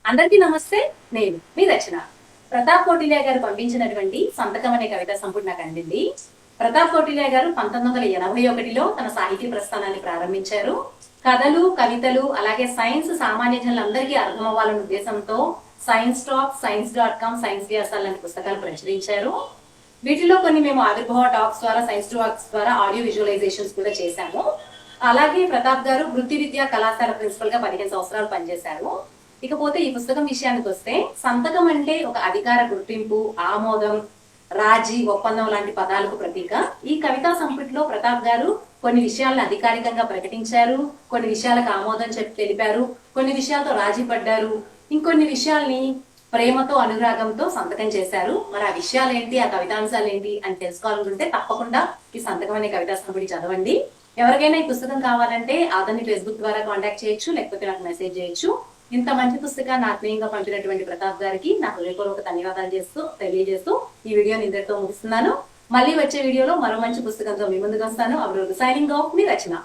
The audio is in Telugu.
అందరికీ నమస్తే. నేను మీ రచన. ప్రతాప్ కోటిలియా గారు పంపించినటువంటి సంతకం అనే కవితా సంపుటి నాకు అందింది. ప్రతాప్ కోటిలియా గారు 1981లో తన సాహితీ ప్రస్థానాన్ని ప్రారంభించారు. కథలు, కవితలు, అలాగే సైన్స్ సామాన్య జనులందరికీ అర్థమవ్వాలన్న ఉద్దేశంతో సైన్స్ టాక్, science.com, సైన్స్ వ్యాసాలు లాంటి పుస్తకాలు ప్రచురించారు. వీటిలో కొన్ని మేము ఆవిర్భావ టాక్స్ ద్వారా, సైన్స్ టాక్స్ ద్వారా ఆడియో విజువలైజేషన్స్ కూడా చేశాము. అలాగే ప్రతాప్ గారు వృత్తి విద్యా కళాశాల ప్రిన్సిపల్ గా 15 సంవత్సరాలు పనిచేశారు. ఇకపోతే ఈ పుస్తకం విషయానికి వస్తే, సంతకం అంటే ఒక అధికార గుర్తింపు, ఆమోదం, రాజీ, ఒప్పందం లాంటి పదాలకు ప్రతీక. ఈ కవితా సంపుటిలో ప్రతాప్ గారు కొన్ని విషయాలను అధికారికంగా ప్రకటించారు, కొన్ని విషయాలకు ఆమోదం తెలిపారు, కొన్ని విషయాలతో రాజీ పడ్డారు, ఇంకొన్ని విషయాల్ని ప్రేమతో, అనురాగంతో సంతకం చేశారు. మరి ఆ విషయాలు ఏంటి, ఆ కవితాంశాలు ఏంటి అని తెలుసుకోవాలనుకుంటే తప్పకుండా ఈ సంతకం అనే కవితా సంపుటి చదవండి. ఎవరికైనా ఈ పుస్తకం కావాలంటే ఆదని ఫేస్బుక్ ద్వారా కాంటాక్ట్ చేయొచ్చు, లేకపోతే నాకు మెసేజ్ చేయొచ్చు. ఇంత మంచి పుస్తకాన్ని ఆత్మీయంగా పంపినటువంటి ప్రతాప్ గారికి నా హృదయపూర్వక ధన్యవాదాలు తెలియజేస్తూ ఈ వీడియోని ఇంతటితో ముగిస్తున్నాను. మళ్ళీ వచ్చే వీడియోలో మరో మంచి పుస్తకంతో మీ ముందుకు వస్తాను. అప్పుడు సైనింగ్ ఆఫ్, మీ రచన.